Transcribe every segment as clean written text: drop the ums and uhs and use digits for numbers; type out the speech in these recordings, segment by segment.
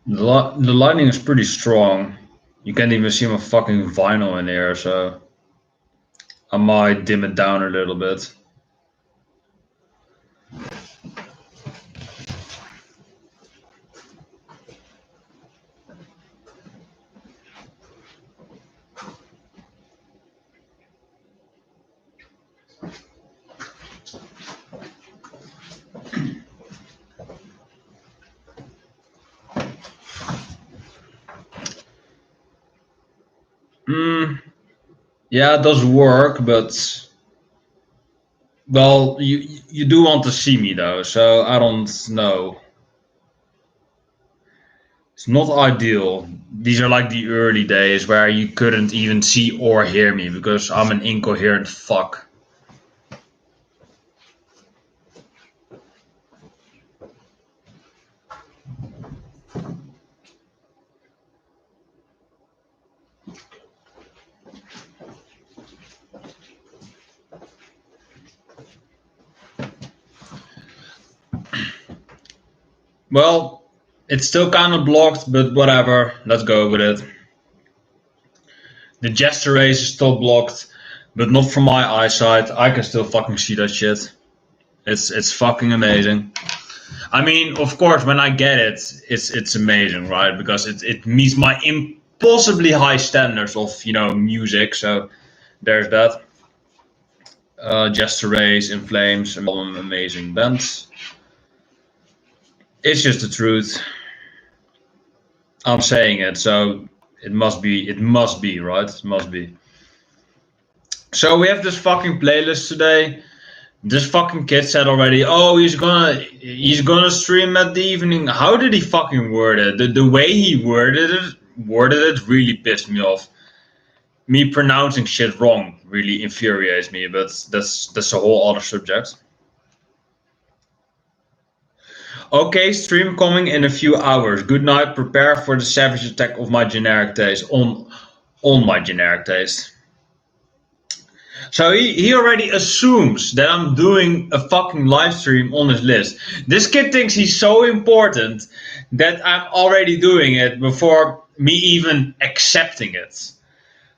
The lighting is pretty strong. You can't even see my fucking vinyl in here, so I might dim it down a little bit. Yeah, it does work, but well, you do want to see me though, so I don't know. It's not ideal. These are like the early days where you couldn't even see or hear me because I'm an incoherent fuck. Well, it's still kind of blocked, but whatever. Let's go with it. The gesture race is still blocked, but not from my eyesight. I can still fucking see that shit. It's fucking amazing. I mean, of course, when I get it, it's amazing, right? Because it meets my impossibly high standards of music. So there's that. Gesture race, In Flames, amazing bands. It's just the truth. I'm saying it, so it must be. It must be right. It must be. So we have this fucking playlist today. This fucking kid said already, oh, he's gonna stream at the evening. How did he fucking word it? The way he worded it really pissed me off. Me pronouncing shit wrong really infuriates me, but that's a whole other subject. Okay, stream coming in a few hours. Good night. Prepare for the savage attack of my generic taste on my generic taste. So he already assumes that I'm doing a fucking live stream on his list. This kid thinks he's so important that I'm already doing it before me even accepting it.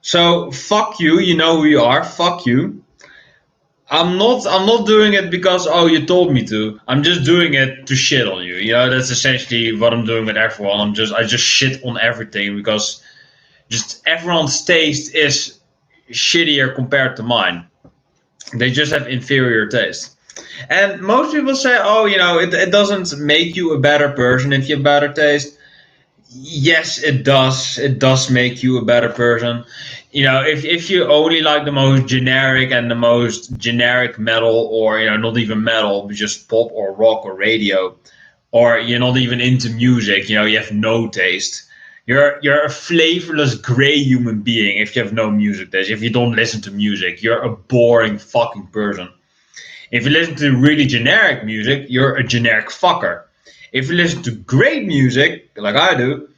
So fuck you, you know who you are, fuck you. I'm not doing it because oh you told me to. I'm just doing it to shit on you. You know, that's essentially what I'm doing with everyone. I just shit on everything because just everyone's taste is shittier compared to mine. They just have inferior taste. And most people say, oh, it doesn't make you a better person if you have better taste. Yes, it does. It does make you a better person. If you only like the most generic and the most generic metal, or not even metal, but just pop or rock or radio, or you're not even into music, you have no taste. You're a flavorless gray human being if you have no music taste. If you don't listen to music, you're a boring fucking person. If you listen to really generic music, you're a generic fucker. If you listen to great music, like I do,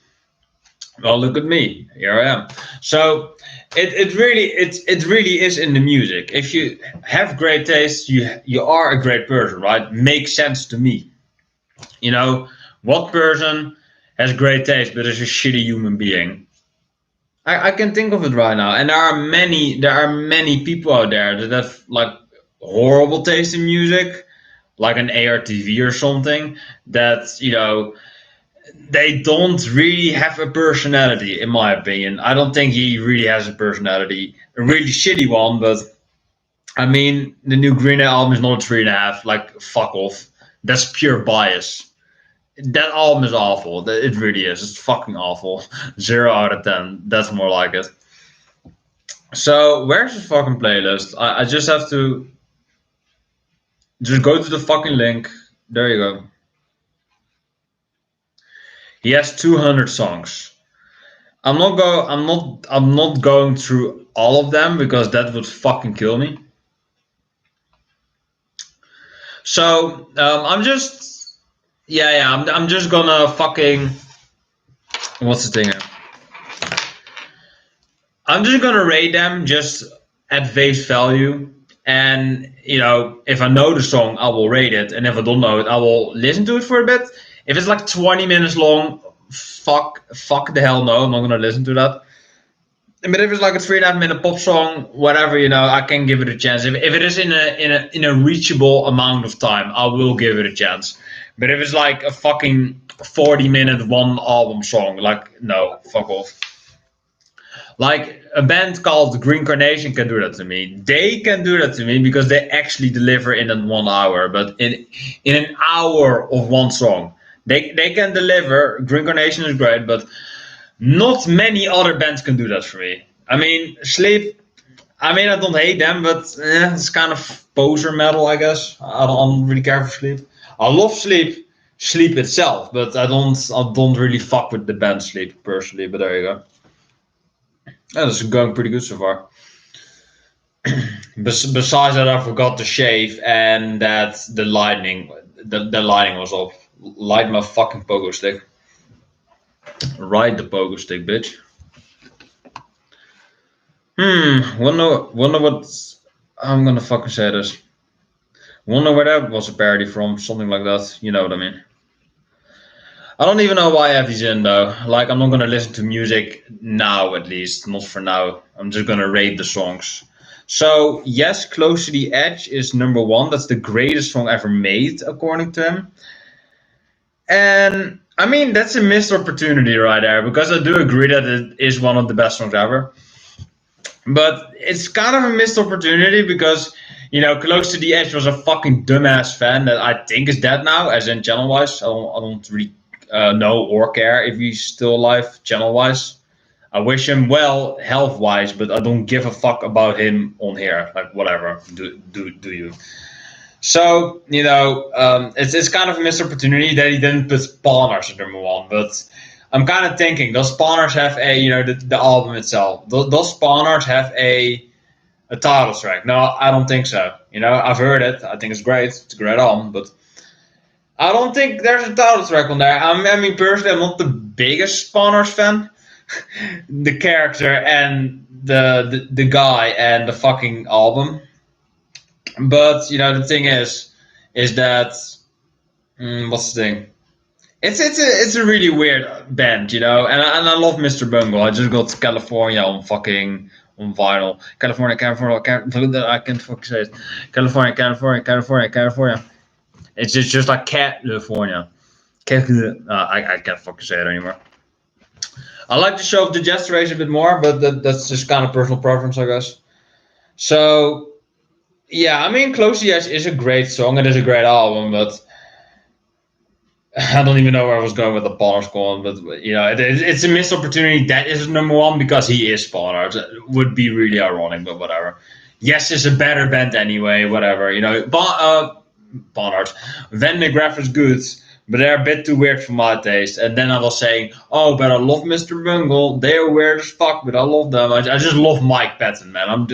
well, look at me. Here I am. So it really is in the music. If you have great taste, you are a great person, right? Makes sense to me. What person has great taste but is a shitty human being? I can think of it right now, and there are many people out there that have like horrible taste in music, like an ARTV or something. That they don't really have a personality, in my opinion. I don't think he really has a personality, a really shitty one. But I mean, the new Green Day album is not a 3.5. Like fuck off. That's pure bias. That album is awful. It really is. It's fucking awful. 0 out of 10. That's more like it. So where's the fucking playlist? I just have to just go to the fucking link. There you go. He has 200 songs. I'm not going through all of them because that would fucking kill me. So I'm just yeah, I'm just gonna fucking what's the thing here? I'm just gonna rate them just at face value. And if I know the song, I will rate it, and if I don't know it, I will listen to it for a bit. If it's like 20 minutes long, fuck the hell no, I'm not gonna listen to that. But if it's like a 3.5 minute pop song, whatever, I can give it a chance. If it is in a reachable amount of time, I will give it a chance. But if it's like a fucking 40 minute one album song, like no, fuck off. Like a band called Green Carnation can do that to me. They can do that to me because they actually deliver in that 1 hour. But in an hour of one song, they can deliver. Green Carnation is great, but not many other bands can do that for me. I mean, Sleep. I mean, I don't hate them, but it's kind of poser metal, I guess. I don't really care for Sleep. I love Sleep itself, but I don't really fuck with the band Sleep personally. But there you go. Yeah, this is going pretty good so far. Besides that, I forgot to shave, and that the lighting was off. Light my fucking pogo stick. Ride the pogo stick, bitch. Wonder what I'm gonna fucking say this. Wonder where that was a parody from, something like that. You know what I mean? I don't even know why I have these in though. Like, I'm not gonna listen to music now, at least not for now. I'm just gonna rate the songs. So yes, Close to the Edge is number one. That's the greatest song ever made, according to him. And I mean, that's a missed opportunity right there, because I do agree that it is one of the best songs ever. But it's kind of a missed opportunity because, Close to the Edge was a fucking dumbass fan that I think is dead now, as in channel wise. I don't really know or care if he's still alive channel wise. I wish him well health wise, but I don't give a fuck about him on here. Like, whatever, do you? So, it's kind of a missed opportunity that he didn't put Spawners at number one. But I'm kind of thinking, does Spawners have the album itself? Does Spawners have a title track? No, I don't think so. I've heard it. I think it's great. It's a great album, but I don't think there's a title track on there. I mean, personally, I'm not the biggest Spawners fan. The character and the guy and the fucking album. But the thing is that what's the thing? It's a really weird band, and I love Mr. Bungle. I just got California on vinyl. California, I can't fucking say it. California. It's just like California. I can't fucking say it anymore. I like the show of the Jester a bit more, but that's just kind of personal preference, I guess. So yeah, I mean, Close to the Edge is a great song. It is a great album, but I don't even know where I was going with the Spawners going. But it's a missed opportunity. That is number one because he is Spawners. It would be really ironic, but whatever. Yes, it's a better band anyway. Whatever, Spawners. Van de Graaff is good, but they're a bit too weird for my taste. And then I was saying, oh, but I love Mr. Bungle. They are weird as fuck, but I love them. I just love Mike Patton, man.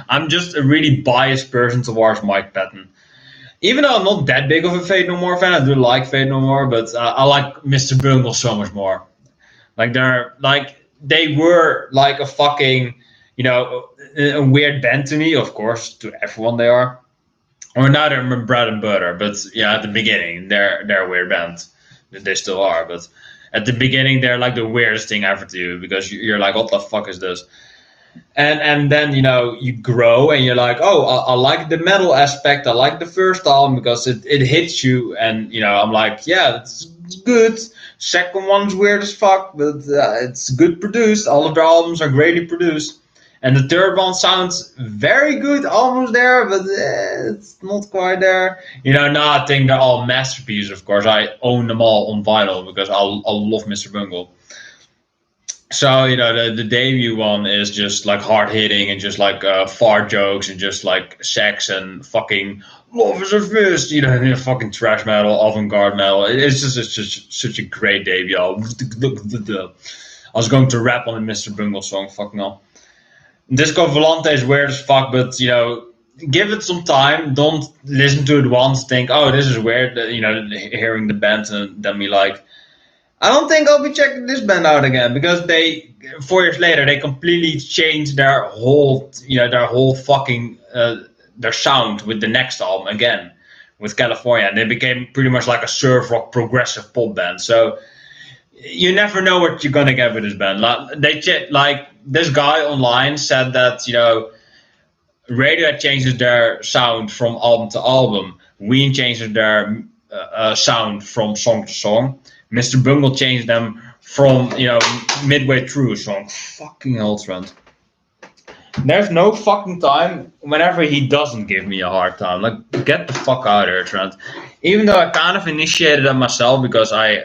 I'm just a really biased person towards Mike Patton. Even though I'm not that big of a Fate No More fan, I do like Fate No More, but I like Mr. Bungle so much more. Like they were like a fucking, a weird band to me. Of course, to everyone they are. Or now they're my bread and butter, but yeah, at the beginning they're a weird band. They still are, but at the beginning they're like the weirdest thing ever to you because you're like, what the fuck is this? And then you grow and you're like, oh, I like the metal aspect. I like the first album because it hits you, and I'm like, yeah, it's good. Second one's weird as fuck, but it's good produced. All of their albums are greatly produced. And the third one sounds very good, almost there, but it's not quite there. Now I think they're all masterpieces, of course. I own them all on vinyl because I love Mr. Bungle. So, the debut one is just like hard hitting and just like fart jokes and just like sex and fucking love is a fist, fucking trash metal, avant-garde metal. It's just such a great debut album. I was going to rap on the Mr. Bungle song, fucking hell. Disco Volante is weird as fuck, but give it some time. Don't listen to it once. Think, oh, this is weird. Hearing the band and then be like, I don't think I'll be checking this band out again because 4 years later they completely changed their whole fucking their sound with the next album again with California, and they became pretty much like a surf rock progressive pop band. So you never know what you're gonna get with this band. Like this guy online said that Radiohead changes their sound from album to album. Ween changes their sound from song to song. Mr. Bungle changed them from midway through a song. Fucking hell, Trent. There's no fucking time whenever he doesn't give me a hard time. Like, get the fuck out of here, Trent. Even though I kind of initiated it myself because I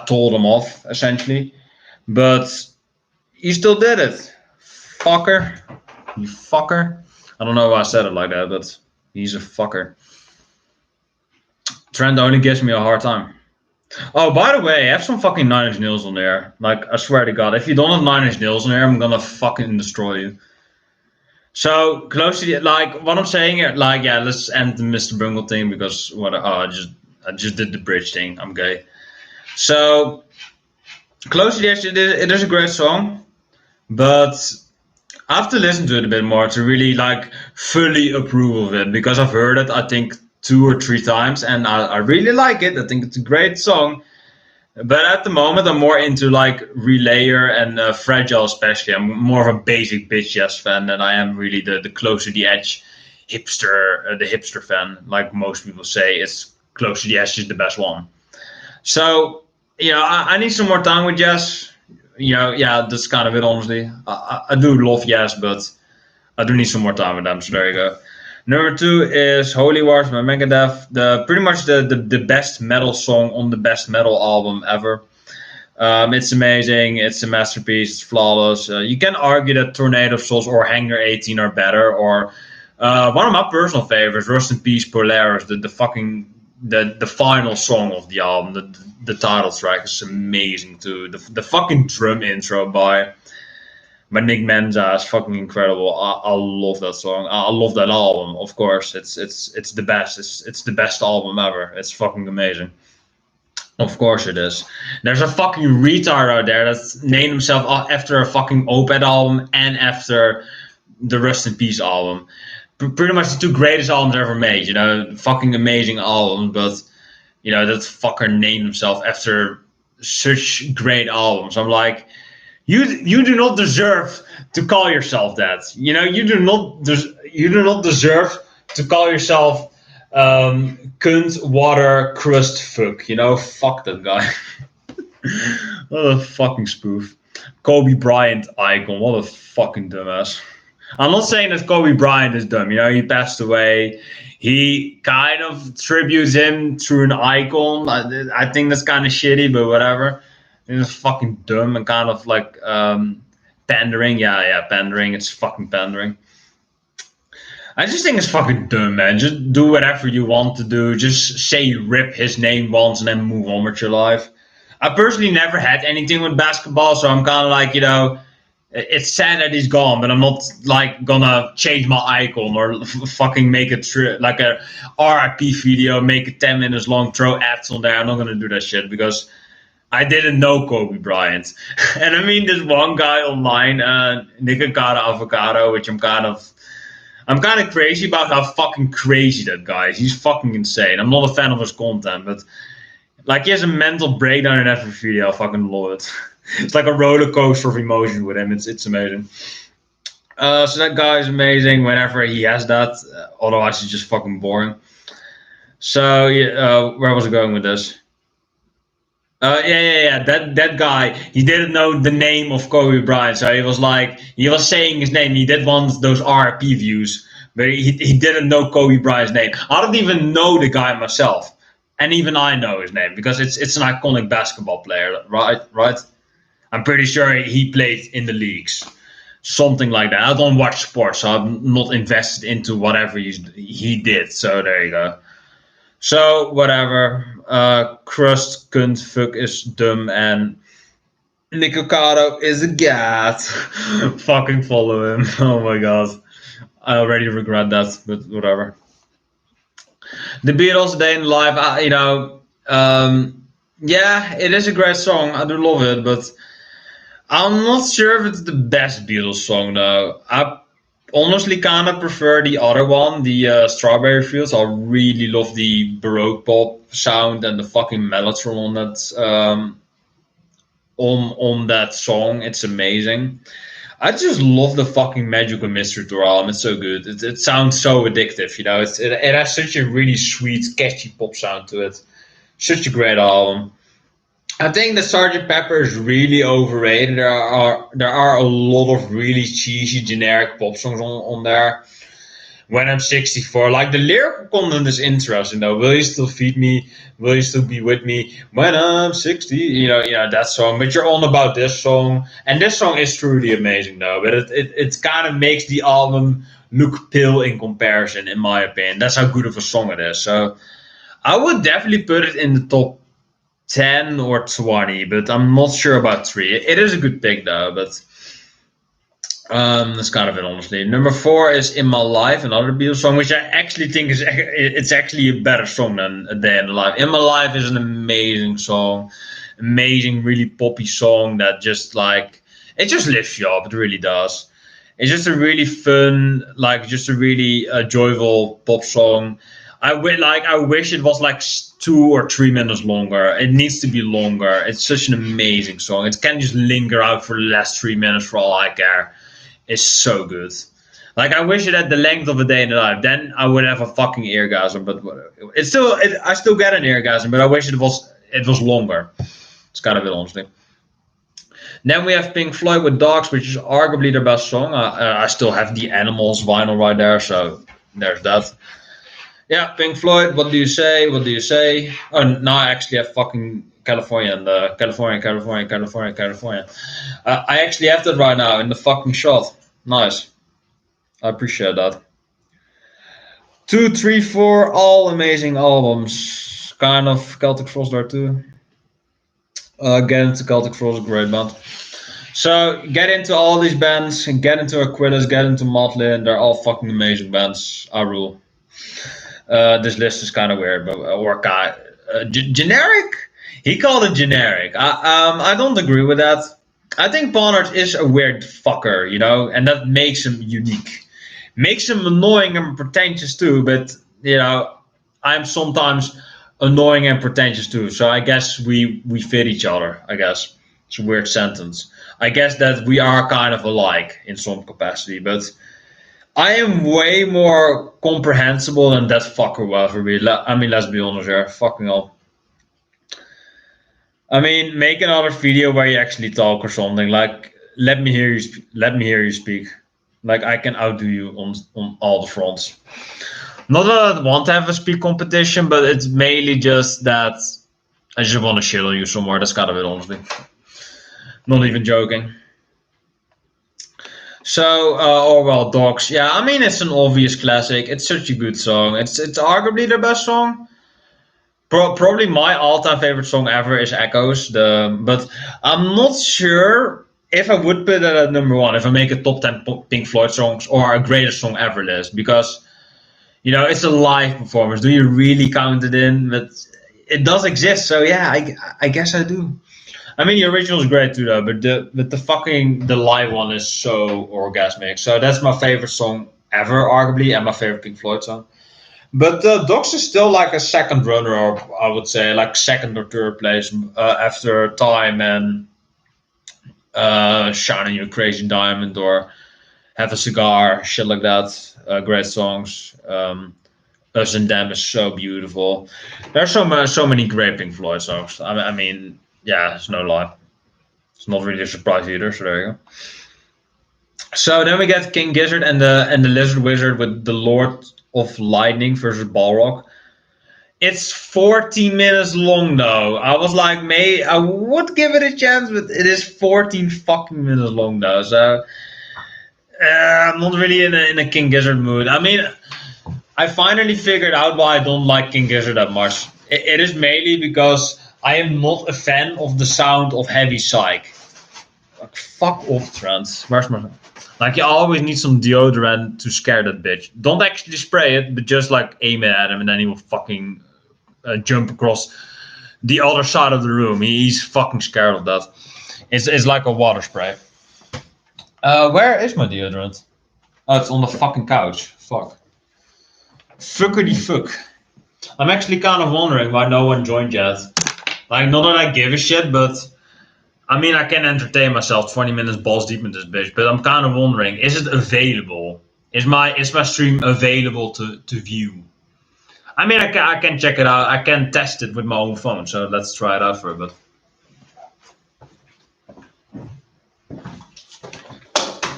told him off essentially, but he still did it. Fucker. You fucker. I don't know why I said it like that, but he's a fucker. Trent only gives me a hard time. Oh, by the way, I have some fucking Nine Inch Nails on there. Like, I swear to God, if you don't have Nine Inch Nails on there, I'm gonna fucking destroy you. So, close to the, like, what I'm saying here, like, yeah, let's end the Mr. Bungle thing because I just did the bridge thing. I'm gay. So, close to the edge, it is a great song, but I have to listen to it a bit more to really like fully approve of it because I've heard it I think 2 or 3 times and I really like it. I think it's a great song. But at the moment I'm more into like Relayer and Fragile especially. I'm more of a basic bitch yes fan than I am really the close to the edge hipster, the hipster fan. Like most people say, it's close to the edge is the best one. So I need some more time with Jess. Yeah, that's kind of it, honestly. I do love Yes, but I do need some more time with them, so there you go. Number 2 is Holy Wars by Megadeth. Pretty much the best metal song on the best metal album ever. It's amazing. It's a masterpiece. It's flawless. You can argue that Tornado of Souls or Hangar 18 are better, or one of my personal favorites, Rust in Peace Polaris, the final song of the album, the title track is amazing too. The fucking drum intro by Nick Menza is fucking incredible. I love that song. I love that album. Of course, it's the best. It's the best album ever. It's fucking amazing. Of course it is. There's a fucking retard out there that's named himself after a fucking Opeth album and after the Rust in Peace album. Pretty much the 2 greatest albums ever made. Fucking amazing albums, but that fucker named himself after such great albums. I'm like, you do not deserve to call yourself that. You do not deserve to call yourself cunt water crust fuck. Fuck that guy. What a fucking spoof. Kobe Bryant icon. What a fucking dumbass. I'm not saying that Kobe Bryant is dumb. He passed away. He kind of tributes him through an icon. I think that's kind of shitty, but whatever. It's fucking dumb and kind of like pandering. Yeah, pandering. It's fucking pandering. I just think it's fucking dumb, man. Just do whatever you want to do. Just say you rip his name once and then move on with your life. I personally never had anything with basketball, so I'm kind of like, it's sad that he's gone, but I'm not like gonna change my icon or fucking make it like a RIP video, make it 10 minutes long, throw ads on there. I'm not gonna do that shit because I didn't know Kobe Bryant. And I mean, this one guy online, Nikakata Avocado, which I'm kind of crazy about how fucking crazy that guy is. He's fucking insane. I'm not a fan of his content, but like he has a mental breakdown in every video. I fucking love it. It's like a roller coaster of emotion with him. It's amazing. So that guy is amazing whenever he has that. Otherwise, he's just fucking boring. So where was I going with this? Yeah. That guy, he didn't know the name of Kobe Bryant, so he was saying his name. He did one of those RP views, but he didn't know Kobe Bryant's name. I don't even know the guy myself, and even I know his name because it's an iconic basketball player, right? I'm pretty sure he played in the leagues, something like that. I don't watch sports, so I'm not invested into whatever he did. So there you go. So whatever. Crust cunt fuck is dumb and Nick Ocado is a gat. Fucking follow him. Oh my god. I already regret that, but whatever. The Beatles Day in Life, yeah, it is a great song. I do love it, but I'm not sure if it's the best Beatles song though. honestly kind of prefer the other one, the Strawberry Fields. I really love the Baroque pop sound and the fucking mellotron on that song. It's amazing. I just love the fucking Magical Mystery Tour album. It's so good. It sounds so addictive, you know. It has such a really sweet, catchy pop sound to it. Such a great album. I think that Sergeant Pepper is really overrated. There are a lot of really cheesy generic pop songs on there. When I'm 64, like the lyrical content is interesting though. Will you still feed me? Will you still be with me when I'm 60? That song. But you're on about this song, and this song is truly amazing though. But it kind of makes the album look pale in comparison, in my opinion. That's how good of a song it is. So I would definitely put it in the top 10 or 20, but I'm not sure about 3. It is a good pick though, but that's kind of it, honestly. Number 4 is "In My Life," another Beatles song, which I actually think it's actually a better song than "A Day in the Life." "In My Life" is an amazing song, amazing, really poppy song that just like it just lifts you up. It really does. It's just a really fun, like just a really joyful pop song. I wish it was like 2 or 3 minutes longer. It needs to be longer. It's such an amazing song. It can just linger out for the last 3 minutes for all I care. It's so good. Like I wish it had the length of "A Day in the Life." Then I would have a fucking eargasm. But whatever. I still get an eargasm, but I wish it was longer. It's kind of it, honestly. Then we have Pink Floyd with "Dogs," which is arguably their best song. I still have the Animals vinyl right there, so there's that. Yeah, Pink Floyd. What do you say? What do you say? Oh, now I actually have fucking California and California, California, California, California. I actually have that right now in the fucking shot. Nice. I appreciate that. 2, 3, 4, all amazing albums. Kind of Celtic Frost there too. Get into Celtic Frost, great band. So get into all these bands, and get into Aquilus, get into Motley, and they're all fucking amazing bands. I rule. This list is kind of weird, but or generic. He called it generic. I don't agree with that. I think Pollard is a weird fucker, and that makes him unique. Makes him annoying and pretentious too, but I'm sometimes annoying and pretentious too. So I guess we fit each other. I guess it's a weird sentence. I guess that we are kind of alike in some capacity, but I am way more comprehensible than that fucker will ever be. I mean, let's be honest here. Fucking hell. I mean, make another video where you actually talk or something. Like, let me hear you. Let me hear you speak. Like, I can outdo you on all the fronts. Not that I want to have a speak competition, but it's mainly just that I just want to shit on you somewhere. That's kind of it, honestly. Not even joking. So, Orwell Dogs. Yeah, I mean, it's an obvious classic. It's such a good song. It's arguably their best song. Probably my all-time favorite song ever is Echoes. But I'm not sure if I would put it at number 1 if I make a top 10 Pink Floyd songs or a greatest song ever list, because it's a live performance. Do you really count it in? But it does exist, so yeah, I guess I do. I mean, the original is great too, though, but the live one is so orgasmic. So that's my favorite song ever, arguably, and my favorite Pink Floyd song. But Dogs is still like a second runner-up, I would say, like second or third place after Time and Shining Your Crazy Diamond or Have a Cigar, shit like that. Great songs. Us and Them is so beautiful. There's so many great Pink Floyd songs. I mean, yeah, it's no lie. It's not really a surprise either. So there you go. So then we get King Gizzard and the Lizard Wizard with the Lord of Lightning versus Balrog. It's 14 minutes long though. I was like, I would give it a chance, but it is 14 fucking minutes long though. So I'm not really in a King Gizzard mood. I mean, I finally figured out why I don't like King Gizzard that much. It is mainly because I am not a fan of the sound of heavy psych. Like, fuck off, Trent. Where's my... Like, you always need some deodorant to scare that bitch. Don't actually spray it, but just, like, aim it at him, and then he will fucking jump across the other side of the room. He's fucking scared of that. It's like a water spray. Where is my deodorant? Oh, it's on the fucking couch. Fuck. Fuckity fuck. I'm actually kind of wondering why no one joined yet. Like, not that I give a shit, but I mean, I can entertain myself 20 minutes balls deep in this bitch. But I'm kind of wondering, is it available? Is my stream available to view? I mean, I can check it out. I can test it with my own phone. So let's try it out for a bit.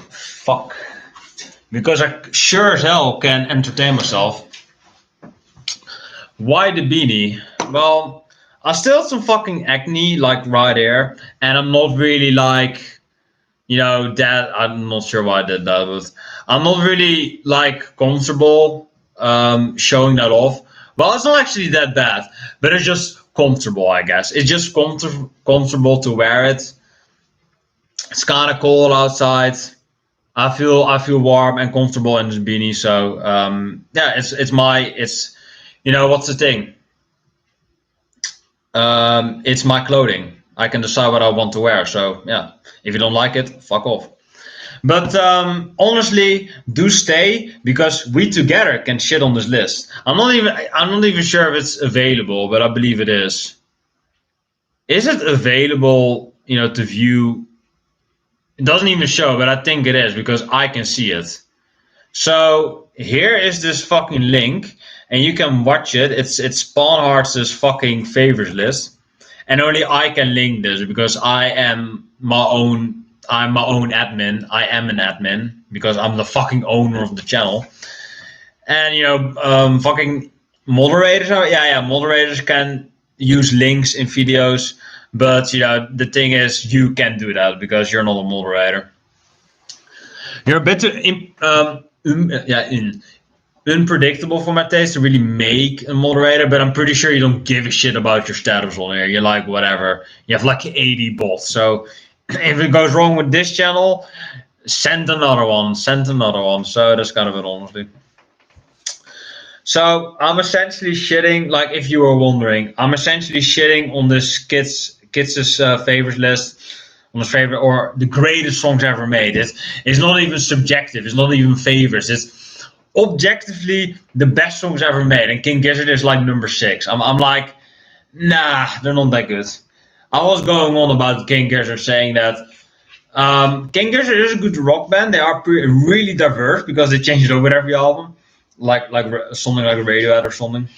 Fuck. Because I sure as hell can entertain myself. Why the beanie? Well, I still have some fucking acne, like right here, and I'm not really like, that. I'm not sure why I did that, but I'm not really like comfortable showing that off. Well, it's not actually that bad, but it's just comfortable, I guess. It's just comfortable to wear it. It's kind of cold outside. I feel warm and comfortable in this beanie, so yeah, it's what's the thing? It's my clothing. I can decide what I want to wear. So yeah, if you don't like it, fuck off. But honestly, do stay because we together can shit on this list. I'm not even sure if it's available, but I believe it is. Is it available? To view. It doesn't even show, but I think it is because I can see it. So here is this fucking link, and you can watch it. It's Spawn Hearts' fucking favorites list, and only I can link this because I'm my own admin. I am an admin because I'm the fucking owner of the channel. And fucking moderators. Yeah. Moderators can use links in videos, but the thing is, you can't do that because you're not a moderator. You're a bit unpredictable for my taste to really make a moderator, but I'm pretty sure you don't give a shit about your status on here. You're like, whatever. You have like 80 bots. So if it goes wrong with this channel, send another one. So that's kind of it, honestly. So I'm essentially shitting, like if you were wondering, I'm essentially shitting on this kids' favorites list, on his favorite or the greatest songs ever made. It's not even subjective. It's not even favorites. It's objectively the best songs ever made. And King Gizzard is like number 6. I'm like, nah, they're not that good. I was going on about King Gizzard saying that King Gizzard is a good rock band. They are really diverse because they change it over every album, like something like Radiohead or something.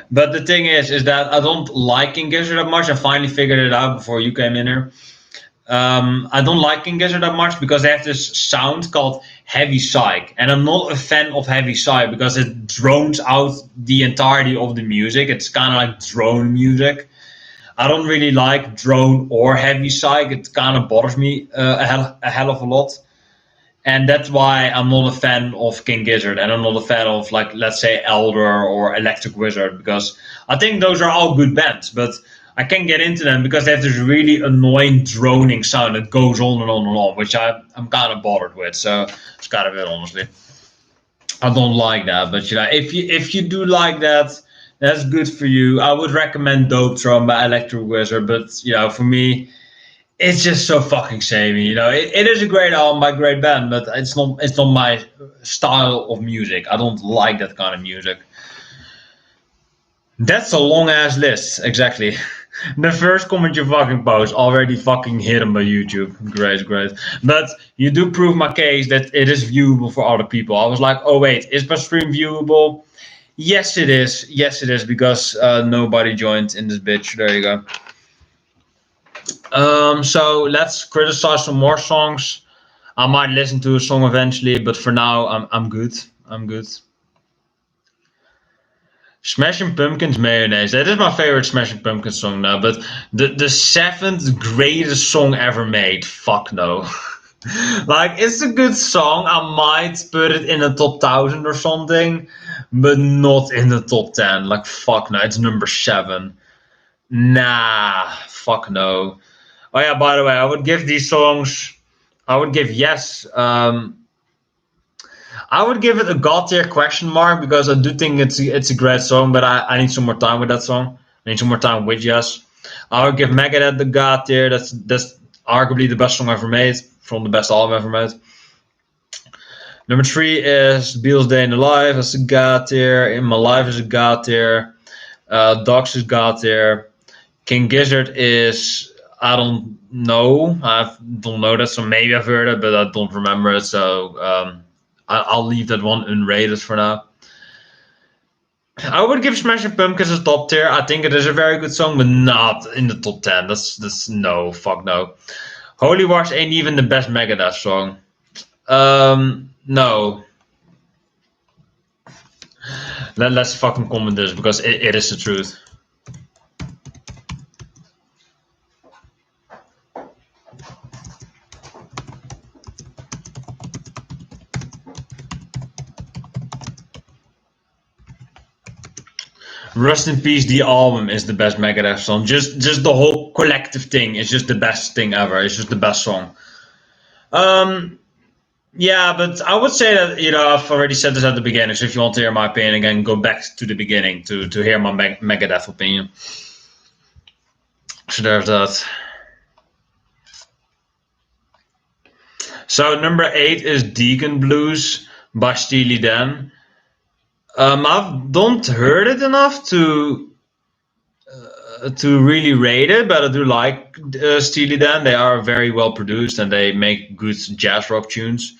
But the thing is that I don't like King Gizzard that much. I finally figured it out before you came in here. I don't like King Gizzard that much because they have this sound called heavy psych, and I'm not a fan of heavy psych because it drones out the entirety of the music. It's kind of like drone music. I don't really like drone or heavy psych. It kind of bothers me a hell of a lot. And that's why I'm not a fan of King Gizzard, and I'm not a fan of, like, let's say Elder or Electric Wizard, because I think those are all good bands, but I can't get into them because they have this really annoying droning sound that goes on and on and on, which I'm kind of bothered with. So it's kind of it, honestly. I don't like that, but if you do like that, that's good for you. I would recommend Dope Throne by Electric Wizard, but for me, it's just so fucking samey. It is a great album by a great band, but it's not my style of music. I don't like that kind of music. That's a long ass list, exactly. The first comment you fucking post already fucking hidden by YouTube. Great. But you do prove my case that it is viewable for other people. I was like, oh wait, is my stream viewable? Yes, it is. Because nobody joined in this bitch. There you go. So let's criticize some more songs. I might listen to a song eventually, but for now, I'm good. Smashing Pumpkins Mayonnaise. That is my favorite Smashing Pumpkins song now, but the 7th greatest song ever made. Fuck no. Like, it's a good song. I might put it in the top 1000 or something, but not in the top 10. Like, fuck no. It's number 7. Nah, fuck no. Oh yeah, by the way, I would give these songs. I would give Yes. I would give it a God tier question mark because I do think it's a great song, but I need some more time with that song. I need some more time with Yes. I would give Megadeth the God tier. That's arguably the best song ever made from the best album ever made. Number 3 is Beatles Day in the Life. That's a god tier. In My Life is a god tier. Dogs is god tier. King Gizzard is, I don't know. I don't know that, so maybe I've heard it, but I don't remember it. So I'll leave that one unrated for now. I would give Smashing Pumpkins a top tier. I think it is a very good song, but not in the top 10. That's no, fuck no. Holy Wars ain't even the best Megadeth song. No. Let's fucking comment this because it is the truth. Rust in Peace, the album is the best Megadeth song. Just the whole collective thing is just the best thing ever. It's just the best song. Yeah, but I would say that I've already said this at the beginning. So if you want to hear my opinion again, go back to the beginning to hear my Megadeth opinion. So there's that. So number 8 is Deacon Blues by Steely Dan. I don't heard it enough to really rate it, but I do like Steely Dan. They are very well produced and they make good jazz rock tunes.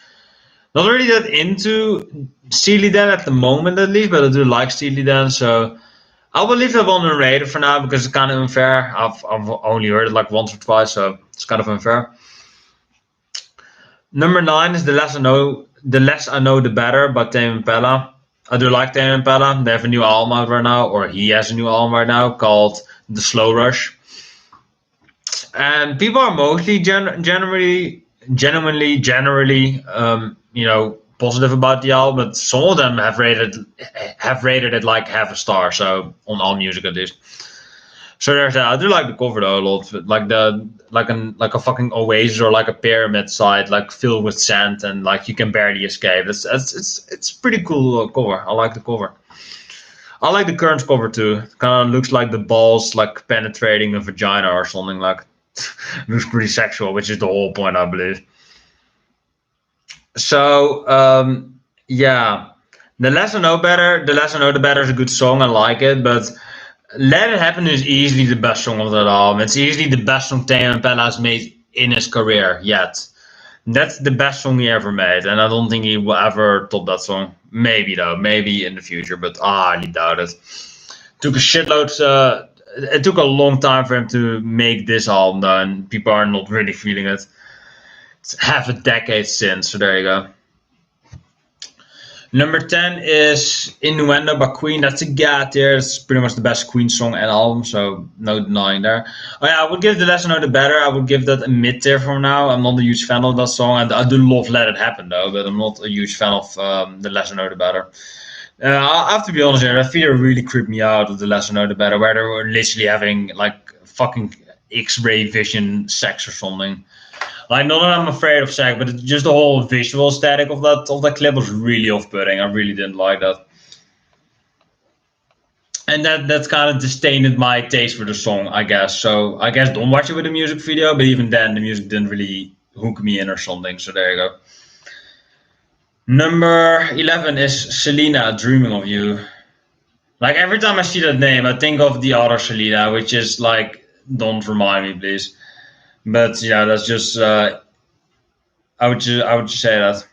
Not really that into Steely Dan at the moment, at least, but I do like Steely Dan. So I will leave that one unrated for now because it's kind of unfair. I've only heard it like once or twice, so it's kind of unfair. Number 9 is The Less I Know, the Better by Tame Impala. I do like Tame Impala. They have a new album out right now, or he has a new album right now called The Slow Rush. And people are mostly generally, positive about the album, but some of them have rated it like half a star. So on All Music at least. So there's that. I do like the cover though a lot, like a fucking oasis or like a pyramid side, like filled with sand and like you can barely escape. It's pretty cool cover. I like the cover. I like the current cover too. Kind of looks like the balls like penetrating a vagina or something like. Looks pretty sexual, which is the whole point, I believe. So yeah, The Less I Know Better. The Less I Know the Better is a good song. I like it, but Let It Happen is easily the best song of that album. It's easily the best song Tame Impala has made in his career yet. That's the best song he ever made, and I don't think he will ever top that song. Maybe though, maybe in the future, but I highly doubt it. Took a shitload. It took a long time for him to make this album, though, and people are not really feeling it. It's half a decade since, so there you go. Number 10 is Innuendo by Queen. That's a god tier. It's pretty much the best Queen song and album, so no denying there. Oh yeah, I would give The Less I Know the Better. I would give that a mid tier for now. I'm not a huge fan of that song. I do love Let It Happen though, but I'm not a huge fan of The Less I Know the Better. I have to be honest here, that video really creeped me out of The Less I Know the Better, where they were literally having like fucking X-ray vision sex or something. Like, not that I'm afraid of sex, but just the whole visual aesthetic of that clip was really off-putting. I really didn't like that, and that's kind of disdained my taste for the song, I guess. So I guess don't watch it with a music video, but even then, the music didn't really hook me in or something. So there you go. Number 11 is Selena, Dreaming of You. Like, every time I see that name, I think of the other Selena, which is like, don't remind me, please. But yeah, that's just I would just say that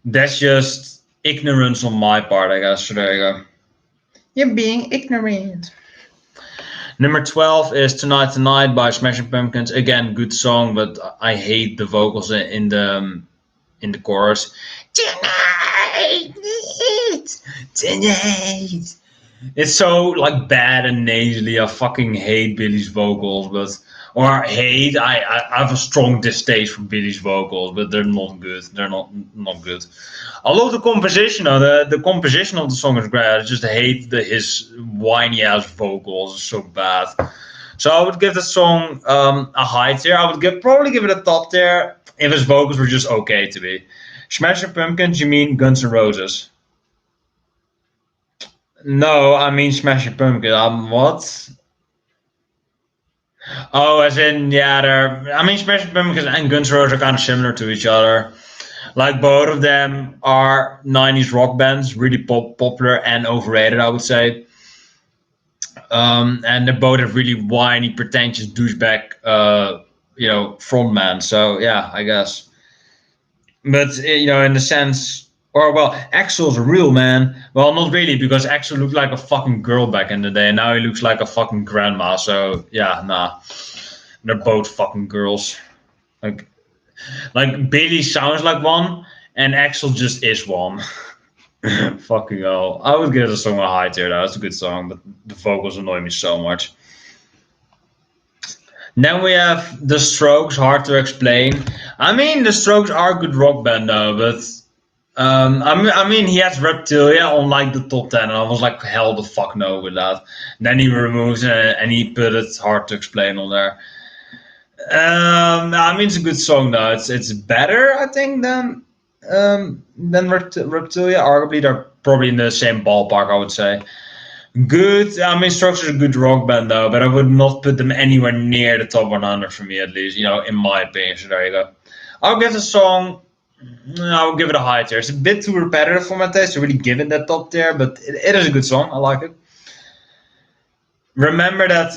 that's just ignorance on my part, I guess. So there you go. You're being ignorant. Number 12 is Tonight Tonight by Smashing Pumpkins. Again, good song, but I hate the vocals in the chorus. Tonight, tonight. It's so like bad and nasally. I fucking hate Billy's vocals, but or hate. I have a strong distaste for Billy's vocals, but they're not good. They're not good. I love the composition. The composition of the song is great. I just hate his whiny ass vocals. It's so bad. So I would give the song a high tier. I would probably give it a top tier if his vocals were just okay to me. Smashing Pumpkins, you mean Guns N' Roses? No, I mean Smashing Pumpkins. What? Oh, as in, yeah, I mean Smashing Pumpkins and Guns N' Roses are kind of similar to each other. Like both of them are 90s rock bands, really popular and overrated, I would say. And they both have really whiny, pretentious douchebag, frontman. So yeah, I guess. But in the sense, or well, Axel's a real man. Well, not really, because Axel looked like a fucking girl back in the day, and now he looks like a fucking grandma. So yeah, nah, they're both fucking girls. Like, Bailey sounds like one, and Axel just is one. Fucking hell. I would give the song a high tier though. It's a good song, but the vocals annoy me so much. Then we have The Strokes, hard to explain. I mean, The Strokes are a good rock band though, but I mean, he has Reptilia on like the top 10, and I was like, hell the fuck no with that. Then he removes it and he put it hard to explain on there. I mean, it's a good song though. It's better, I think, than Reptilia. Arguably, they're probably in the same ballpark, I would say. Good. I mean, Strokes is a good rock band though, but I would not put them anywhere near the top 100 for me, at least. In my opinion. So there you go. I'll give the song. I would give it a high tier. It's a bit too repetitive for my taste to really give it that top tier, but it is a good song. I like it. Remember that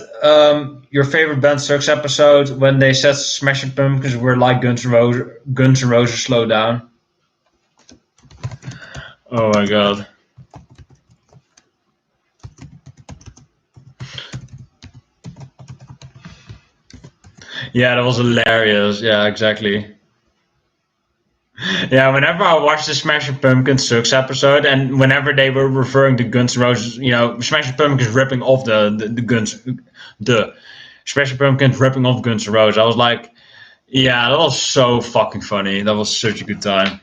your favorite band sucks episode when they said Smashing Pumpkins were like Guns N' Roses slow down. Oh my god. Yeah, that was hilarious. Yeah, exactly. Yeah, whenever I watched the Smashing Pumpkins Sucks episode, and whenever they were referring to Guns N' Roses, Smashing Pumpkins ripping off the Smashing Pumpkins ripping off Guns N' Roses, I was like, yeah, that was so fucking funny. That was such a good time.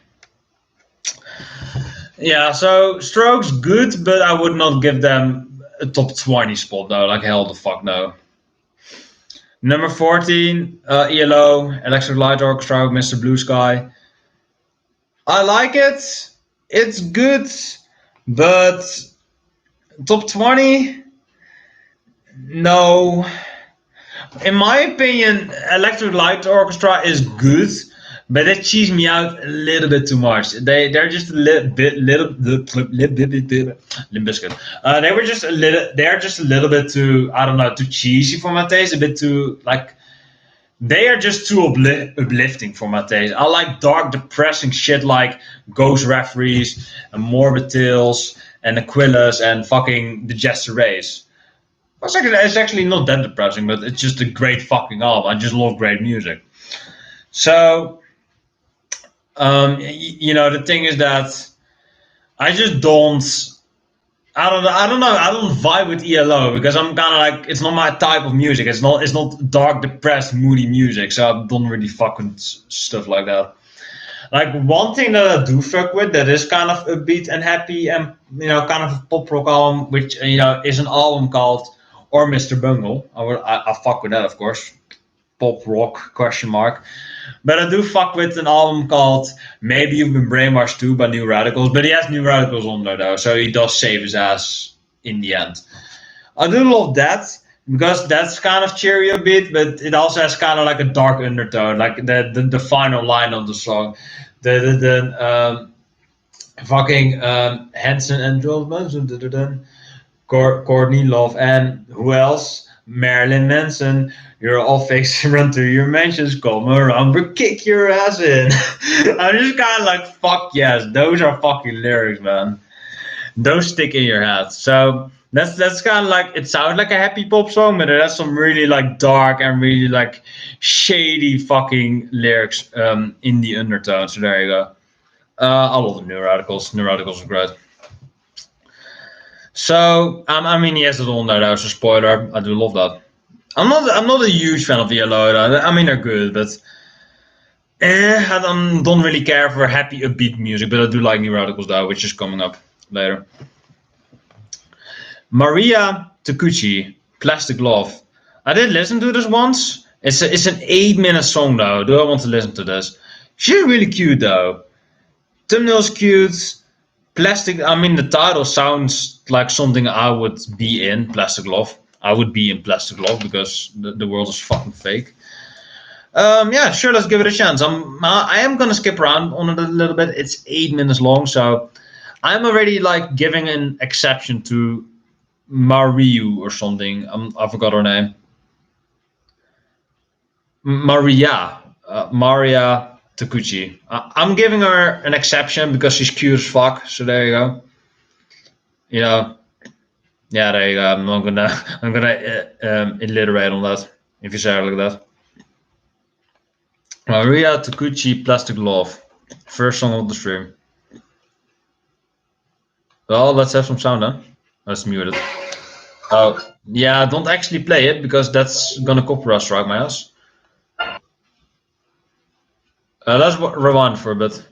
Yeah, so Strokes good, but I would not give them a top 20 spot though. Like hell, the fuck no. Number 14, ELO, Electric Light Orchestra, Mr. Blue Sky. I like it. It's good, but top 20? No. In my opinion, Electric Light Orchestra is good, but they cheese me out a little bit too much. They're just a Limp Bizkit. They were just a little. They're just a little bit too. I don't know, too cheesy for my taste. A bit too like. They are just too uplifting for my taste. I like dark, depressing shit like Ghost Referees and Morbid Tales and Aquilus and fucking The Jester Race. It's actually not that depressing, but it's just a great fucking album. I just love great music. So, the thing is that I just don't. I don't know. I don't know. I don't vibe with ELO because I'm kind of like it's not my type of music. It's not. It's not dark, depressed, moody music. So I don't really fuck with stuff like that. Like one thing that I do fuck with that is kind of upbeat and happy and kind of a pop rock album, which is an album called Or Mr. Bungle. I fuck with that, of course. Pop rock question mark. But I do fuck with an album called Maybe You've Been Brainwashed Too by New Radicals. But he has New Radicals on there though, so he does save his ass in the end. I do love that because that's kind of cheery a bit, but it also has kind of like a dark undertone, like the final line of the song, the fucking Hanson and Joel Manson, Courtney Love, and who else? Marilyn Manson. You're all fakes run through your mentions, come around, but kick your ass in. I'm just kind of like, fuck yes, those are fucking lyrics, man. Those stick in your head. So that's kind of like, it sounds like a happy pop song, but it has some really like dark and really like shady fucking lyrics in the undertone. So there you go. I love the New Radicals. New Radicals are great. So I mean, he has it on there. That was a spoiler. I do love that. I'm not a huge fan of ELO. I mean, they're good, but I don't really care for happy upbeat music. But I do like New Radicals though, which is coming up later. Maria Takuchi, Plastic Love. I did listen to this once. It's an 8-minute song though. Do I want to listen to this? She's really cute though. Thumbnail's cute. Plastic. I mean, the title sounds like something I would be in. Plastic Love. I would be in Plastic Love because the world is fucking fake. Yeah, sure. Let's give it a chance. I am gonna skip around on it a little bit. It's 8 minutes long, so I'm already like giving an exception to Mariu or something. I forgot her name. Maria. Maria Takuchi. I'm giving her an exception because she's cute as fuck. So there you go. You know, yeah, there you go. I'm not gonna I'm gonna alliterate on that if you say it like that. Maria Takuchi, Plastic Love. First song of the stream. Well, let's have some sound then. Let's mute it. Oh, yeah, don't actually play it because that's gonna copyright strike my ass. Let's rewind for a bit.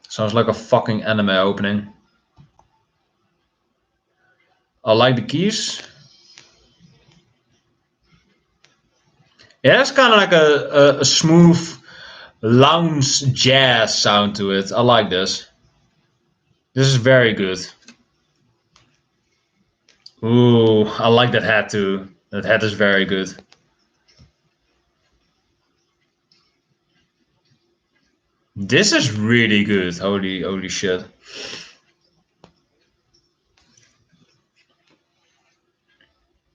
Sounds like a fucking anime opening. I like the keys. Yeah, it's kind of like a smooth lounge jazz sound to it. I like this. This is very good. Ooh, I like that hat too. That hat is very good. This is really good. Holy shit.